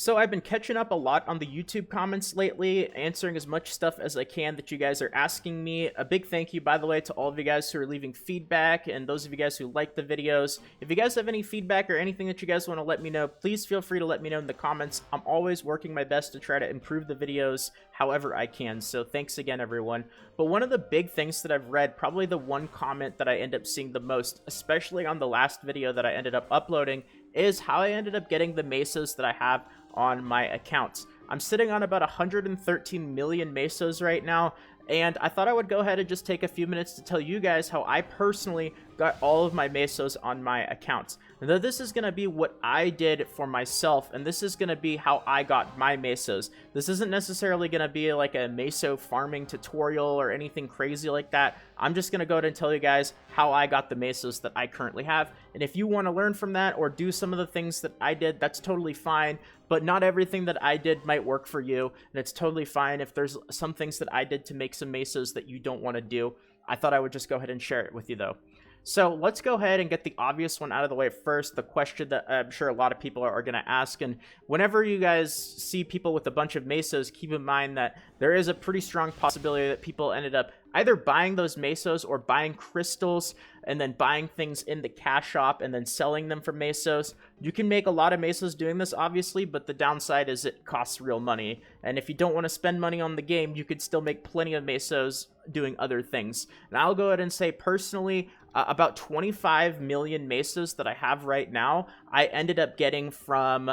So I've been catching up a lot on the YouTube comments lately, answering as much stuff as I can that you guys are asking me. A big thank you, by the way, to all of you guys who are leaving feedback and those of you guys who like the videos. If you guys have any feedback or anything that you guys want to let me know, please feel free to let me know in the comments. I'm always working my best to try to improve the videos however I can, so thanks again, everyone. But one of the big things that I've read, probably the one comment that I end up seeing the most, especially on the last video that I ended up uploading, is how I ended up getting the Mesos that I have on my accounts. I'm sitting on about 113 million Mesos right now, and I thought I would go ahead and just take a few minutes to tell you guys how I personally got all of my Mesos on my accounts. Now, this is going to be what I did for myself, and this is going to be how I got my Mesos. This isn't necessarily going to be like a Meso farming tutorial or anything crazy like that. I'm just going to go ahead and tell you guys how I got the Mesos that I currently have. And if you want to learn from that or do some of the things that I did, that's totally fine. But not everything that I did might work for you, and it's totally fine if there's some things that I did to make some Mesos that you don't want to do. I thought I would just go ahead and share it with you, though. So let's go ahead and get the obvious one out of the way first, the question that I'm sure a lot of people are going to ask. And whenever you guys see people with a bunch of Mesos, keep in mind that there is a pretty strong possibility that people ended up either buying those Mesos or buying crystals and then buying things in the cash shop and then selling them for Mesos. You can make a lot of Mesos doing this, obviously, but the downside is it costs real money. And if you don't want to spend money on the game, you could still make plenty of Mesos doing other things. And I'll go ahead and say, personally, about 25 million Mesos that I have right now, I ended up getting from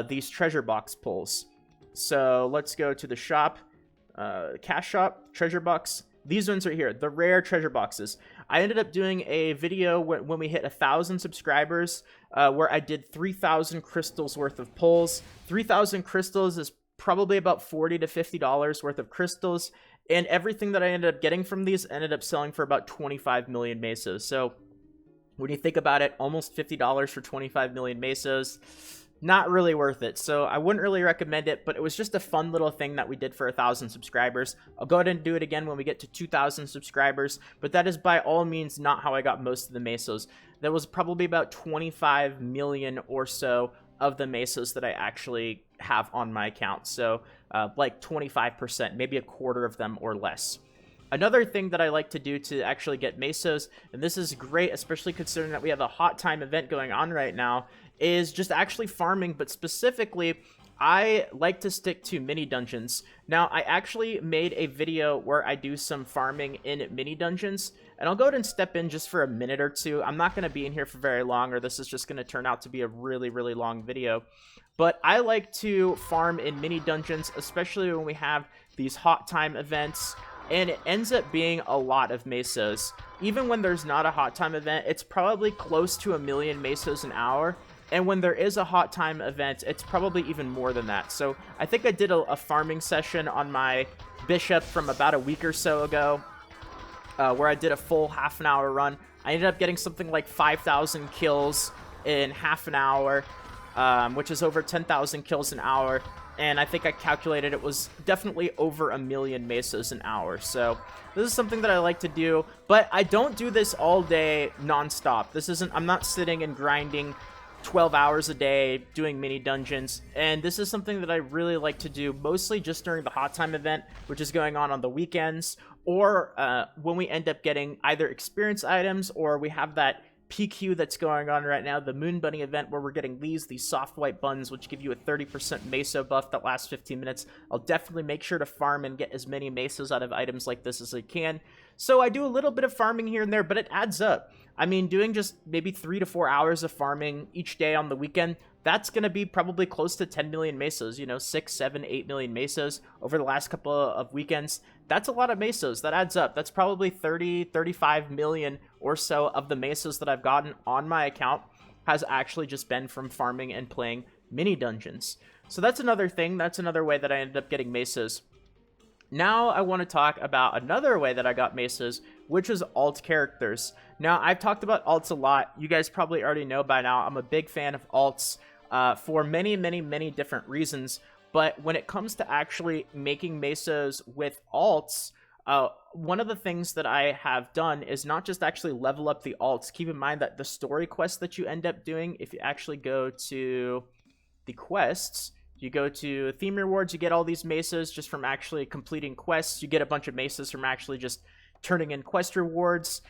these treasure box pulls. So let's go to the shop, cash shop, treasure box. These ones are here, the rare treasure boxes. I ended up doing a video when we hit 1,000 subscribers where I did 3,000 crystals worth of pulls. 3,000 crystals is probably about $40 to $50 worth of crystals. And everything that I ended up getting from these ended up selling for about 25 million Mesos. So when you think about it, almost $50 for 25 million Mesos. Not really worth it, so I wouldn't really recommend it, but it was just a fun little thing that we did for 1,000 subscribers. I'll go ahead and do it again when we get to 2,000 subscribers, but that is by all means not how I got most of the Mesos. That was probably about 25 million or so of the Mesos that I actually have on my account, so like 25%, maybe a quarter of them or less. Another thing that I like to do to actually get Mesos, and this is great, especially considering that we have a hot time event going on right now, is just actually farming, but specifically, I like to stick to mini dungeons. Now, I actually made a video where I do some farming in mini dungeons, and I'll go ahead and step in just for a minute or two. I'm not going to be in here for very long, or this is just going to turn out to be a really, really long video. But I like to farm in mini dungeons, especially when we have these hot time events, and it ends up being a lot of Mesos. Even when there's not a hot time event, it's probably close to 1 million Mesos an hour. And when there is a hot time event, it's probably even more than that. So I think I did a farming session on my bishop from about a week or so ago, where I did a full half an hour run. I ended up getting something like 5,000 kills in half an hour, which is over 10,000 kills an hour. And I think I calculated it was definitely over 1 million Mesos an hour. So this is something that I like to do, but I don't do this all day nonstop. I'm not sitting and grinding 12 hours a day doing mini dungeons, and this is something that I really like to do mostly just during the hot time event, which is going on the weekends, or when we end up getting either experience items, or we have that PQ that's going on right now, the Moon Bunny event, where we're getting these soft white buns, which give you a 30% Meso buff that lasts 15 minutes. I'll definitely make sure to farm and get as many Mesos out of items like this as I can. So I do a little bit of farming here and there, but it adds up. I mean, doing just maybe 3 to 4 hours of farming each day on the weekend, that's going to be probably close to 10 million Mesos, 6, 7, 8 million Mesos over the last couple of weekends. That's a lot of Mesos. That adds up. That's probably 30, 35 million or so of the Mesos that I've gotten on my account has actually just been from farming and playing mini dungeons. So that's another thing. That's another way that I ended up getting Mesos. Now I want to talk about another way that I got Mesos, which is alt characters. Now, I've talked about alts a lot. You guys probably already know by now I'm a big fan of alts for many, many, many different reasons. But when it comes to actually making Mesos with alts, one of the things that I have done is not just actually level up the alts. Keep in mind that the story quests that you end up doing, if you actually go to the quests, You go to theme rewards, you get all these Mesos just from actually completing quests. You get a bunch of Mesos from actually just turning in quest rewards.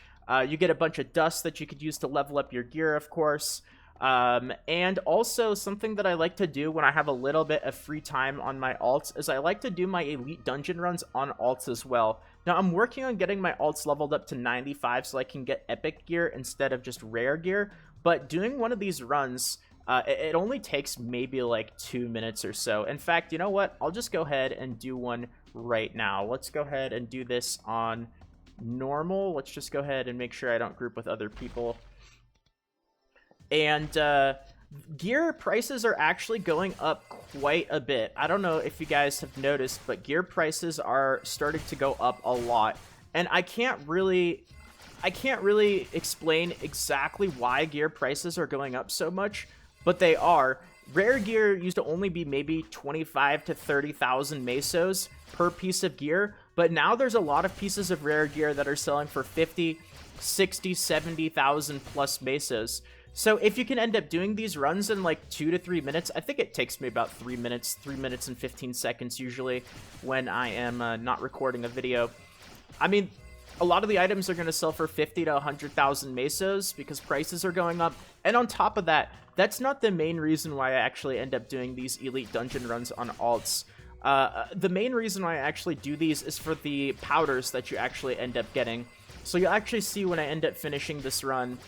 You get a bunch of dust that you could use to level up your gear, of course. And also something that I like to do when I have a little bit of free time on my alts is I like to do my elite dungeon runs on alts as well. Now I'm working on getting my alts leveled up to 95 so I can get epic gear instead of just rare gear, but doing one of these runs, it only takes maybe like 2 minutes or so. In fact, you know what? I'll just go ahead and do one right now. Let's go ahead and do this on normal. Let's just go ahead and make sure I don't group with other people. And gear prices are actually going up quite a bit. I don't know if you guys have noticed, but gear prices are starting to go up a lot. And I can't really explain exactly why gear prices are going up so much, but they are. Rare gear used to only be maybe 25 to 30,000 Mesos per piece of gear, but now there's a lot of pieces of rare gear that are selling for 50, 60, 70,000 plus Mesos. So if you can end up doing these runs in like 2 to 3 minutes, I think it takes me about 3 minutes and 15 seconds usually when I am not recording a video. I mean, a lot of the items are going to sell for 50 to 100,000 Mesos because prices are going up. And on top of that, that's not the main reason why I actually end up doing these elite dungeon runs on alts. The main reason why I actually do these is for the powders that you actually end up getting. So you'll actually see when I end up finishing this run,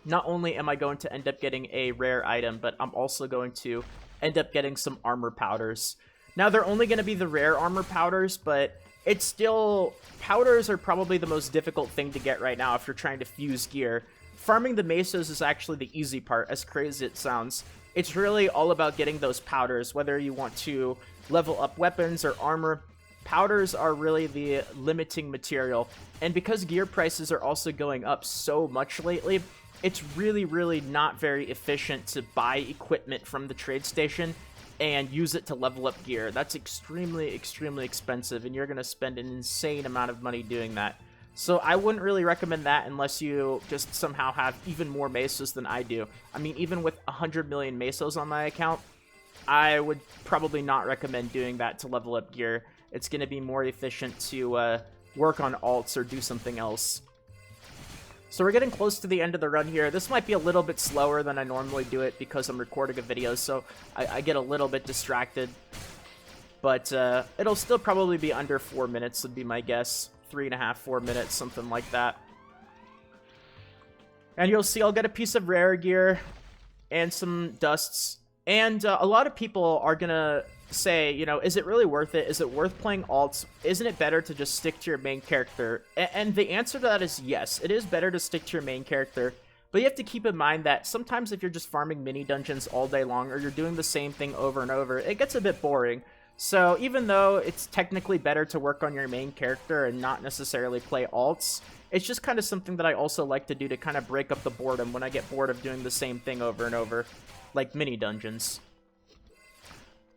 not only am I going to end up getting a rare item, but I'm also going to end up getting some armor powders. Now, they're only going to be the rare armor powders, but it's still... powders are probably the most difficult thing to get right now if you're trying to fuse gear. Farming the Mesos is actually the easy part, as crazy as it sounds. It's really all about getting those powders, whether you want to level up weapons or armor. Powders are really the limiting material, and because gear prices are also going up so much lately, it's really not very efficient to buy equipment from the trade station and use it to level up gear. That's extremely expensive, and you're going to spend an insane amount of money doing that. So I wouldn't really recommend that unless you just somehow have even more Mesos than I do. I mean, even with 100 million Mesos on my account, I would probably not recommend doing that to level up gear. It's going to be more efficient to work on alts or do something else. So we're getting close to the end of the run here. This might be a little bit slower than I normally do it because I'm recording a video, so I get a little bit distracted. But it'll still probably be under 4 minutes would be my guess. 3.5, 4 minutes, something like that. And you'll see I'll get a piece of rare gear and some dusts. And a lot of people are going to say, you know, is it really worth it? Is it worth playing alts? Isn't it better to just stick to your main character? And the answer to that is yes. It is better to stick to your main character. But you have to keep in mind that sometimes if you're just farming mini dungeons all day long or you're doing the same thing over and over, it gets a bit boring. So even though it's technically better to work on your main character and not necessarily play alts, it's just kind of something that I also like to do to kind of break up the boredom when I get bored of doing the same thing over and over, like mini dungeons.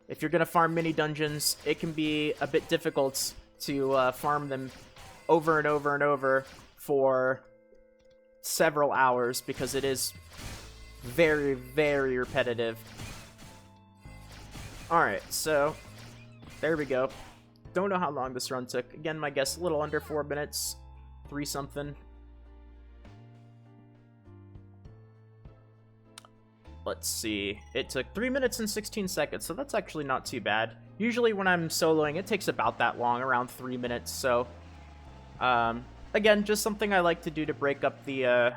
If you're going to farm mini dungeons, it can be a bit difficult to farm them over and over and over for several hours because it is very repetitive. Alright, so there we go. Don't know how long this run took. Again, my guess, a little under 4 minutes. 3 something. Let's see. It took 3 minutes and 16 seconds, so that's actually not too bad. Usually when I'm soloing, it takes about that long, around 3 minutes, so... again, just something I like to do to break up the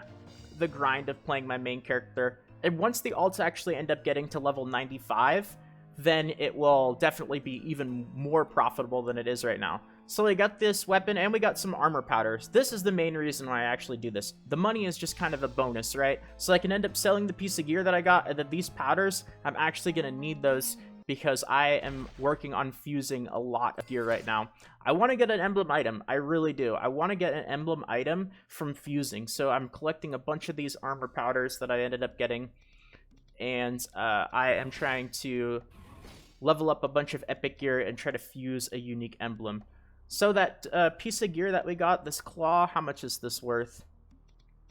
grind of playing my main character. And once the alts actually end up getting to level 95, then it will definitely be even more profitable than it is right now. So we got this weapon, and we got some armor powders. This is the main reason why I actually do this. The money is just kind of a bonus, right? So I can end up selling the piece of gear that I got, and then these powders, I'm actually going to need those because I am working on fusing a lot of gear right now. I want to get an emblem item. I really do. I want to get an emblem item from fusing. So I'm collecting a bunch of these armor powders that I ended up getting, and I am trying to level up a bunch of epic gear and try to fuse a unique emblem. So that piece of gear that we got, this claw, how much is this worth?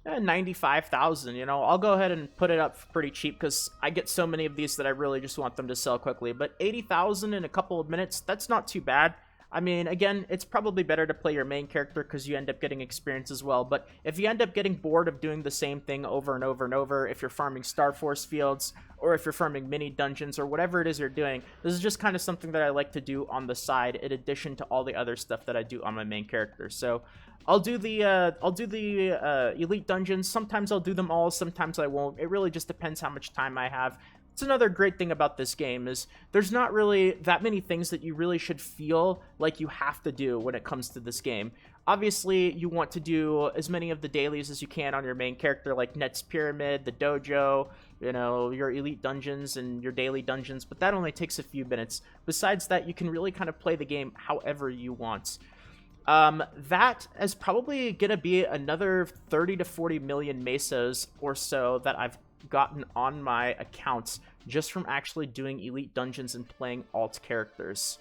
95,000. You know, I'll go ahead and put it up pretty cheap because I get so many of these that I really just want them to sell quickly. But 80,000 in a couple of minutes, that's not too bad. I mean, again, it's probably better to play your main character because you end up getting experience as well. But if you end up getting bored of doing the same thing over and over and over, if you're farming Star Force fields, or if you're farming mini dungeons, or whatever it is you're doing, this is just kind of something that I like to do on the side in addition to all the other stuff that I do on my main character. So I'll do the elite dungeons. Sometimes I'll do them all, sometimes I won't. It really just depends how much time I have. It's another great thing about this game is there's not really that many things that you really should feel like you have to do when it comes to this game. Obviously, you want to do as many of the dailies as you can on your main character, like Net's Pyramid, the dojo, you know, your elite dungeons and your daily dungeons, but that only takes a few minutes. Besides that, you can really kind of play the game however you want. That is probably gonna be another 30 to 40 million Mesos or so that I've gotten on my accounts just from actually doing elite dungeons and playing alt characters.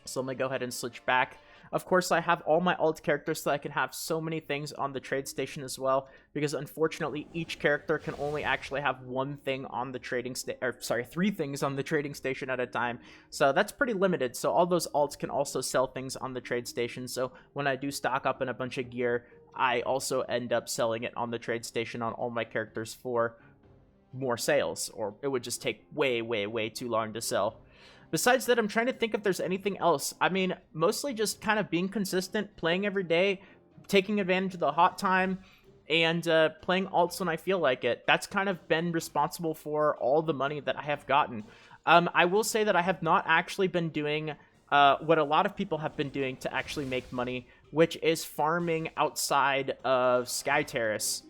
So let me go ahead and switch back. Of course, I have all my alt characters so I can have so many things on the trade station as well, because unfortunately each character can only actually have one thing on the trading station, or sorry, 3 things on the trading station at a time. So that's pretty limited. So all those alts can also sell things on the trade station. So when I do stock up in a bunch of gear, I also end up selling it on the trade station on all my characters for more sales, or it would just take way, way, way too long to sell. Besides that, I'm trying to think if there's anything else. I mean, mostly just kind of being consistent, playing every day, taking advantage of the hot time, and playing alts when I feel like it. That's kind of been responsible for all the money that I have gotten. I will say that I have not actually been doing what a lot of people have been doing to actually make money, which is farming outside of Sky Terrace.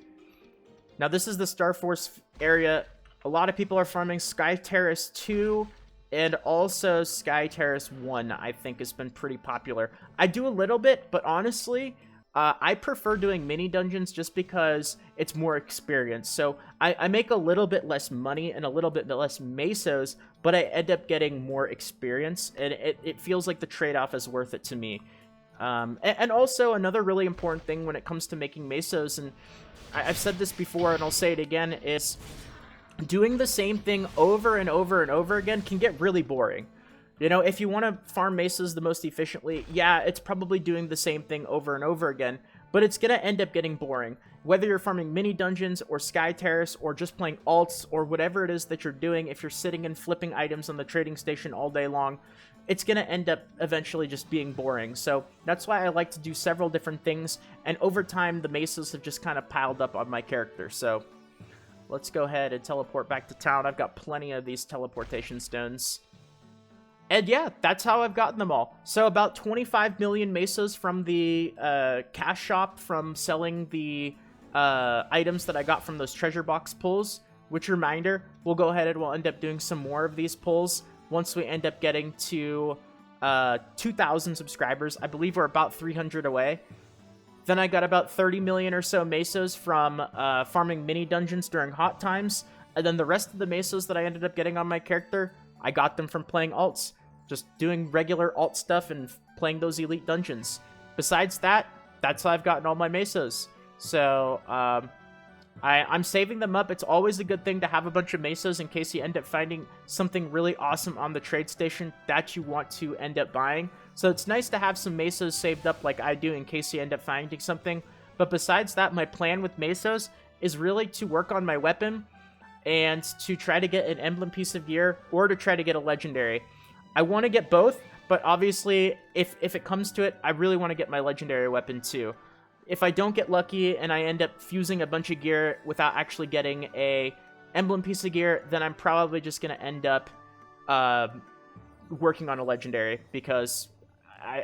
Now, this is the Star Force area. A lot of people are farming Sky Terrace 2, and also Sky Terrace 1, I think, has been pretty popular. I do a little bit, but honestly, I prefer doing mini dungeons just because it's more experience. So I make a little bit less money and a little bit less Mesos, but I end up getting more experience, and it feels like the trade-off is worth it to me. And also, another really important thing when it comes to making Mesos, and I've said this before and I'll say it again, is doing the same thing over and over and over again can get really boring. You know, if you want to farm Mesos the most efficiently, yeah, it's probably doing the same thing over and over again, but it's going to end up getting boring. Whether you're farming mini dungeons or Sky Terrace or just playing alts or whatever it is that you're doing, if you're sitting and flipping items on the trading station all day long, it's going to end up eventually just being boring. So that's why I like to do several different things, and over time, the Mesos have just kind of piled up on my character. So let's go ahead and teleport back to town. I've got plenty of these teleportation stones. And yeah, that's how I've gotten them all. So about 25 million Mesos from the cash shop from selling the items that I got from those treasure box pulls. Which, reminder, we'll go ahead and we'll end up doing some more of these pulls once we end up getting to 2,000 subscribers. I believe we're about 300 away. Then I got about 30 million or so Mesos from farming mini dungeons during hot times. And then the rest of the Mesos that I ended up getting on my character, I got them from playing alts. Just doing regular alt stuff and playing those elite dungeons. Besides that, that's how I've gotten all my Mesos. So, I'm saving them up. It's always a good thing to have a bunch of Mesos in case you end up finding something really awesome on the trade station that you want to end up buying. So it's nice to have some Mesos saved up like I do in case you end up finding something. But besides that, my plan with Mesos is really to work on my weapon and to try to get an emblem piece of gear or to try to get a legendary. I want to get both, but obviously if it comes to it, I really want to get my legendary weapon too. If I don't get lucky and I end up fusing a bunch of gear without actually getting a emblem piece of gear, then I'm probably just going to end up working on a legendary because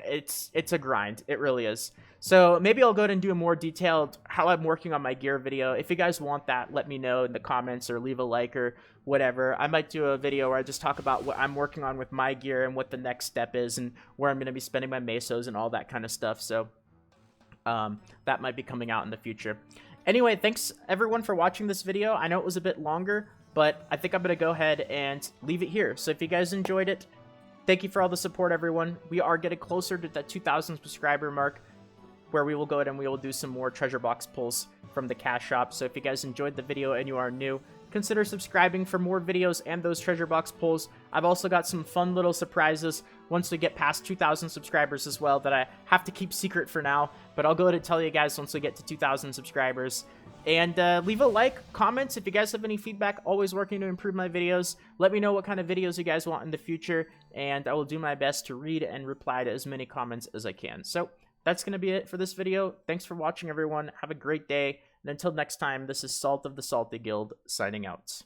it's a grind. It really is. So maybe I'll go ahead and do a more detailed how I'm working on my gear video. If you guys want that, let me know in the comments or leave a like or whatever. I might do a video where I just talk about what I'm working on with my gear and what the next step is and where I'm going to be spending my Mesos and all that kind of stuff. So that might be coming out in the future. Anyway, thanks everyone for watching this video. I know it was a bit longer, but I think I'm going to go ahead and leave it here. So if you guys enjoyed it, thank you for all the support, everyone. We are getting closer to that 2,000 subscriber mark. where we will go ahead and we will do some more treasure box pulls from the cash shop. So if you guys enjoyed the video and you are new, consider subscribing for more videos and those treasure box pulls. I've also got some fun little surprises once we get past 2,000 subscribers as well that I have to keep secret for now, but I'll go ahead and tell you guys once we get to 2,000 subscribers. And leave a like, comments if you guys have any feedback. Always working to improve my videos. Let me know what kind of videos you guys want in the future, and I will do my best to read and reply to as many comments as I can. So that's going to be it for this video. Thanks for watching, everyone. Have a great day. And until next time, this is Salt of the Salty Guild, signing out.